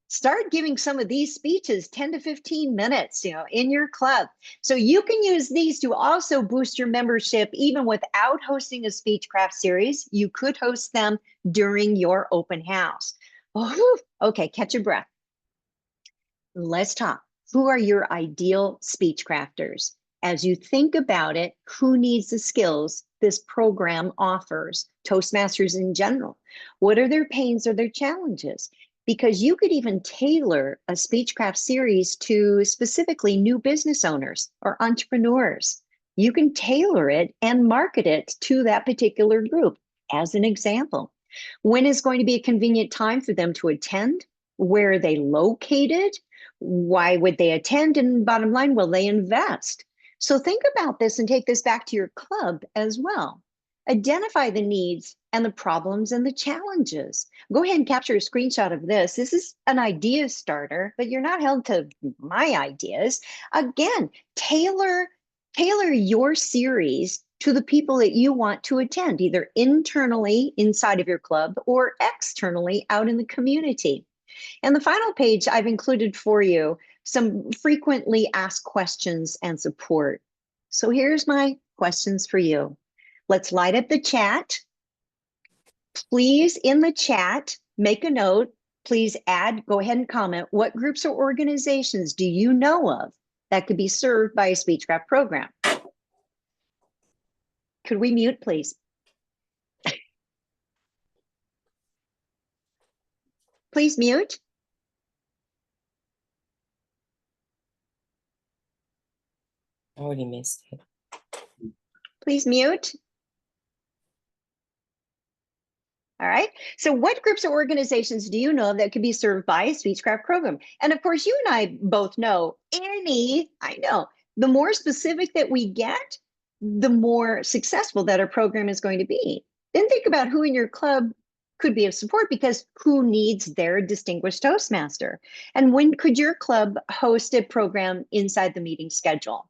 start giving some of these speeches 10 to 15 minutes, in your club. So you can use these to also boost your membership even without hosting a Speechcraft series. You could host them during your open house. Oh, okay, catch your breath. Let's talk. Who are your ideal speech crafters? As you think about it, who needs the skills this program offers? Toastmasters in general. What are their pains or their challenges? Because you could even tailor a Speechcraft series to specifically new business owners or entrepreneurs. You can tailor it and market it to that particular group. As an example, when is going to be a convenient time for them to attend? Where are they located? Why would they attend? And bottom line, will they invest? So think about this and take this back to your club as well. Identify the needs and the problems and the challenges. Go ahead and capture a screenshot of this. This is an idea starter, but you're not held to my ideas. Again, tailor your series to the people that you want to attend, either internally inside of your club or externally out in the community. And the final page, I've included for you some frequently asked questions and support. So here's my questions for you. Let's light up the chat. Please, in the chat, make a note. Please go ahead and comment. What groups or organizations do you know of that could be served by a Speechcraft program? Could we mute, please? Please mute. I already missed it. Please mute. All right. So what groups or organizations do you know that could be served by a Speechcraft program? And of course, you and I both know the more specific that we get, the more successful that our program is going to be. Then think about who in your club could be of support, because who needs their distinguished Toastmaster? And when could your club host a program inside the meeting schedule?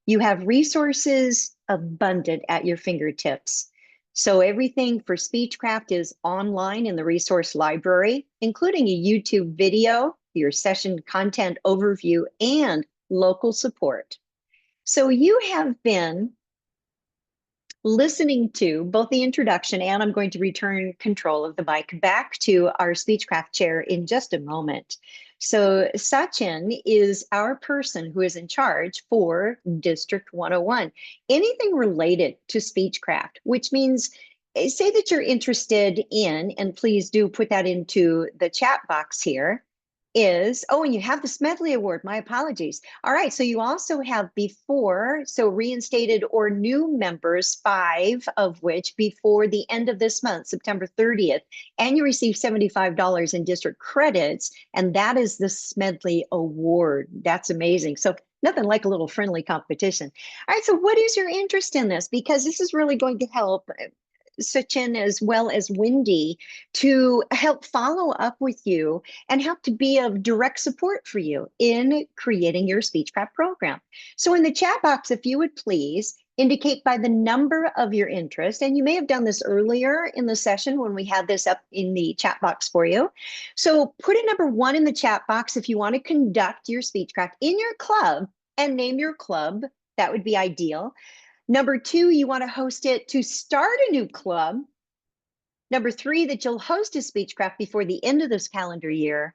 You have resources abundant at your fingertips. So everything for Speechcraft is online in the resource library, including a YouTube video, your session content overview, and local support. So you have been listening to both the introduction, and I'm going to return control of the mic back to our Speechcraft chair in just a moment. So Sachin is our person who is in charge for District 101. Anything related to Speechcraft, which means say that you're interested in, and please do put that into the chat box here, and you have the Smedley Award, my apologies. All right, so you also have reinstated or new members, 5 of which before the end of this month, September 30th, and you receive $75 in district credits, and that is the Smedley Award. That's amazing. So nothing like a little friendly competition. All right, so what is your interest in this? Because this is really going to help Sachin as well as Wendy to help follow up with you and help to be of direct support for you in creating your Speechcraft program. So in the chat box, if you would please indicate by the number of your interest, and you may have done this earlier in the session when we had this up in the chat box for you. So put a number 1 in the chat box if you want to conduct your Speechcraft in your club and name your club. That would be ideal. Number 2, you want to host it to start a new club. Number 3, that you'll host a Speechcraft before the end of this calendar year,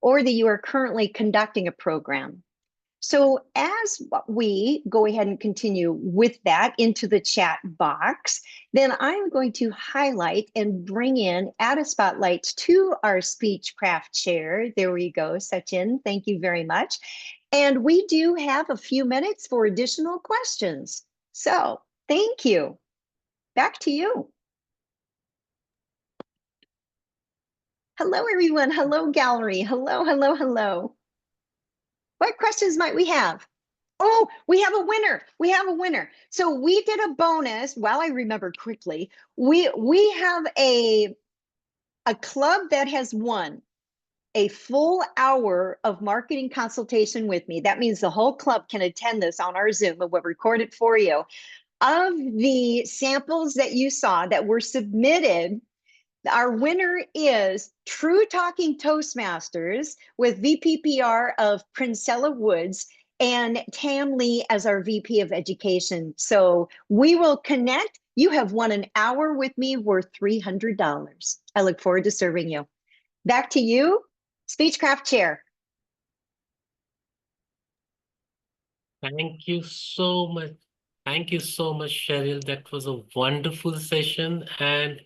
or that you are currently conducting a program. So as we go ahead and continue with that into the chat box, then I'm going to highlight and bring in, add a spotlight to our Speechcraft chair. There we go, Sachin. Thank you very much. And we do have a few minutes for additional questions. So thank you. Back to you. Hello, everyone. Hello, gallery. Hello, hello, hello. What questions might we have? Oh, we have a winner. We have a winner. So we did a bonus. While I remember quickly, we have a club that has won a full hour of marketing consultation with me. That means the whole club can attend this on our Zoom, and we'll record it for you. Of the samples that you saw that were submitted, Our winner is True Talking Toastmasters with VPPR of Princella Woods and Tam Lee as our VP of Education. So we will connect. You have won an hour with me worth $300. I look forward to serving you. Back to you, Speechcraft Chair. Thank you so much. Thank you so much, Cheryl. That was a wonderful session. And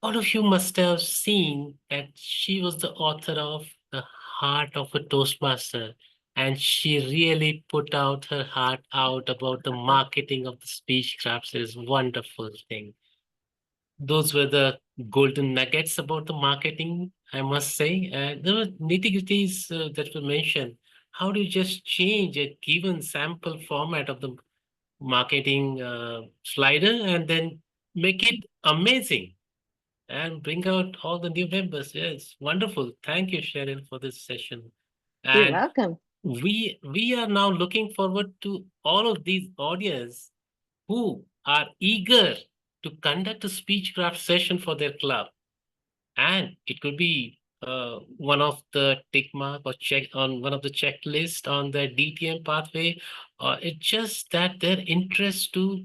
all of you must have seen that she was the author of The Heart of a Toastmaster. And she really put out her heart out about the marketing of the Speechcraft. It is a wonderful thing. Those were the golden nuggets about the marketing, I must say. There were nitty-gritties that were mentioned. How do you just change a given sample format of the marketing slider and then make it amazing and bring out all the new members? Yes, wonderful. Thank you, Cheryl, for this session. You're And welcome. we are now looking forward to all of these audience who are eager to conduct a speechcraft session for their club. And it could be one of the tick mark or check on one of the checklist on the DTM pathway, or it's just that their interest to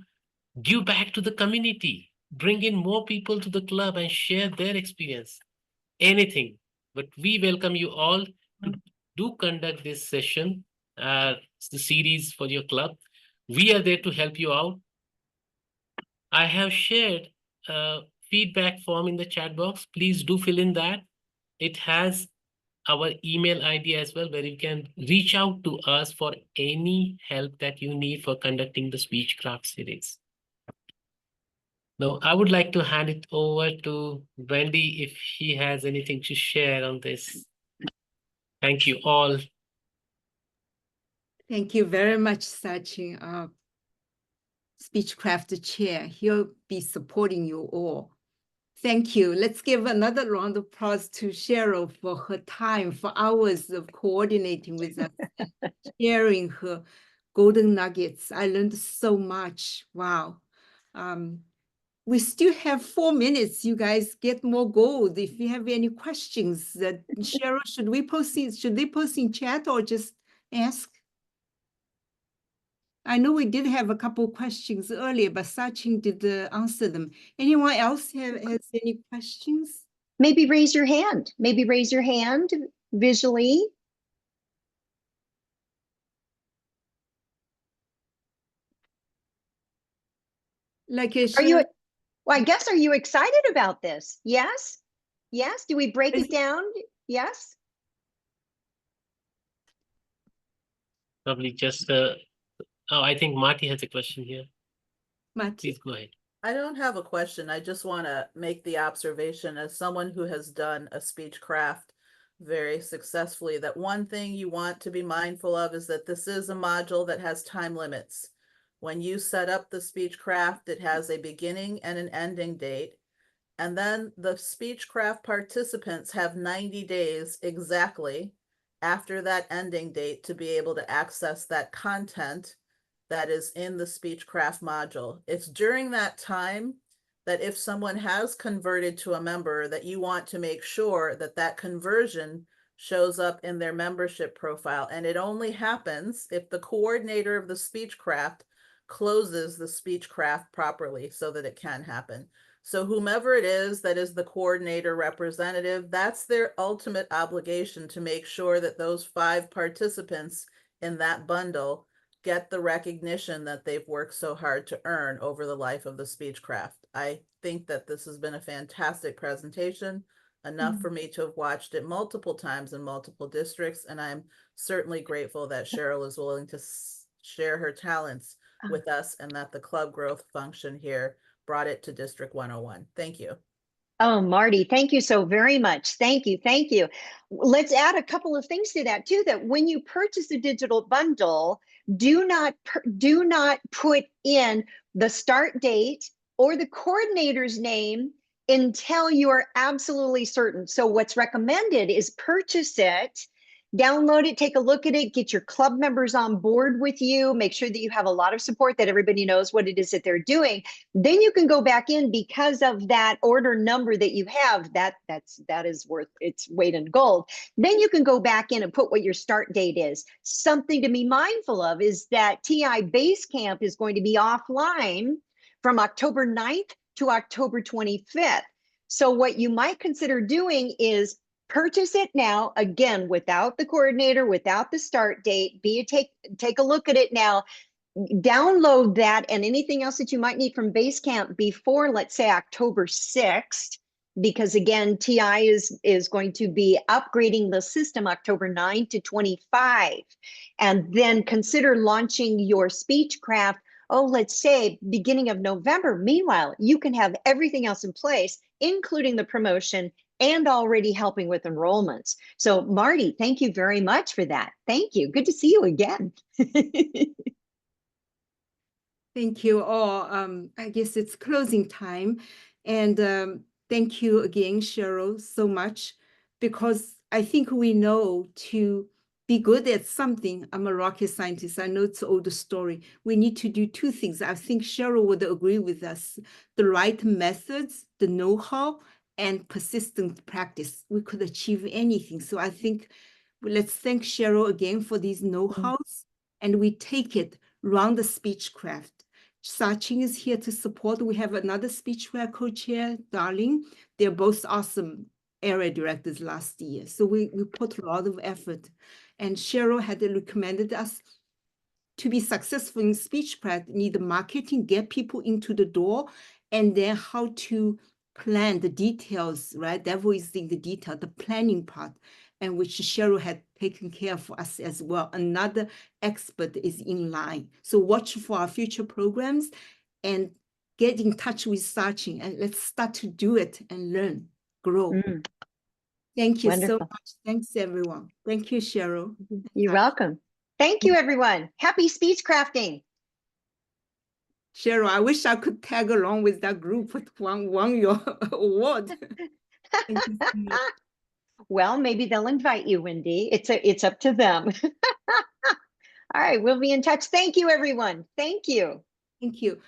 give back to the community, bring in more people to the club and share their experience, anything. But we welcome you all to do conduct this session, the series for your club. We are there to help you out. I have shared a feedback form in the chat box. Please do fill in that. It has our email ID as well, where you can reach out to us for any help that you need for conducting the Speechcraft series. Now, I would like to hand it over to Wendy if she has anything to share on this. Thank you all. Thank you very much, Sachin, Speechcraft Chair. He'll be supporting you all. Thank you. Let's give another round of applause to Cheryl for her time, for hours of coordinating with us, sharing her golden nuggets. I learned so much. Wow. We still have 4 minutes. You guys get more gold. If you have any questions, that Cheryl, should they post in chat or just ask? I know we did have a couple of questions earlier, but Sachin did answer them. Anyone else has any questions? Maybe raise your hand. Maybe raise your hand visually. Like Are you, well, I guess, are you excited about this? Yes? Yes? Do we break it down? Yes? Probably just, I think Marty has a question here. Marty? Please go ahead. I don't have a question. I just want to make the observation as someone who has done a Speechcraft very successfully, that one thing you want to be mindful of is that this is a module that has time limits. When you set up the Speechcraft, it has a beginning and an ending date. And then the Speechcraft participants have 90 days exactly after that ending date to be able to access that content that is in the Speechcraft module. It's during that time that if someone has converted to a member, that you want to make sure that that conversion shows up in their membership profile. And it only happens if the coordinator of the Speechcraft closes the Speechcraft properly so that it can happen. So whomever it is that is the coordinator representative, that's their ultimate obligation to make sure that those 5 participants in that bundle get the recognition that they've worked so hard to earn over the life of the Speechcraft. I think that this has been a fantastic presentation, enough for me to have watched it multiple times in multiple districts, and I'm certainly grateful that Cheryl is willing to share her talents with us and that the club growth function here brought it to District 101. Thank you. Oh, Marty, thank you so very much. Thank you. Thank you. Let's add a couple of things to that too, that when you purchase a digital bundle, do not put in the start date or the coordinator's name until you are absolutely certain. So what's recommended is purchase it download it, take a look at it, get your club members on board with you, make sure that you have a lot of support, that everybody knows what it is that they're doing. Then you can go back in, because of that order number that you have, that is worth its weight in gold. Then you can go back in and put what your start date is. Something to be mindful of is that TI Basecamp is going to be offline from October 9th to October 25th. So what you might consider doing is purchase it now, again, without the coordinator, without the start date. Take a look at it now, download that and anything else that you might need from Basecamp before, let's say, October 6th, because again, TI is going to be upgrading the system October 9 to 25. And then consider launching your Speechcraft, let's say beginning of November. Meanwhile, you can have everything else in place, including the promotion and already helping with enrollments. So Marty, thank you very much for that. Thank you. Good to see you again. Thank you all. I guess it's closing time. And thank you again, Sheryl, so much, because I think we know to be good at something. I'm a rocket scientist. I know it's an old story. We need to do two things. I think Sheryl would agree with us. The right methods, the know-how, and persistent practice. We could achieve anything. So I think let's thank Sheryl again for these know-hows, and we take it, run the Speechcraft. Sachin is here to support. We have another Speechcraft co-chair, Darling. They're both awesome area directors last year. So we put a lot of effort. And Sheryl had recommended us to be successful in Speechcraft, need marketing, get people into the door, and then how to plan the details, right? Devil is in the detail, the planning part, and which Sheryl had taken care of for us as well. Another expert is in line. So watch for our future programs and get in touch with Sachin, and let's start to do it and learn, grow. Thank you Wonderful. so much. Thanks, everyone. Thank you, Sheryl. You're welcome. Thank you, everyone. Happy Speechcrafting. Sheryl, I wish I could tag along with that group that won your award. Thank you so much. Well, maybe they'll invite you, Wendy. It's up to them. All right, we'll be in touch. Thank you, everyone. Thank you. Thank you.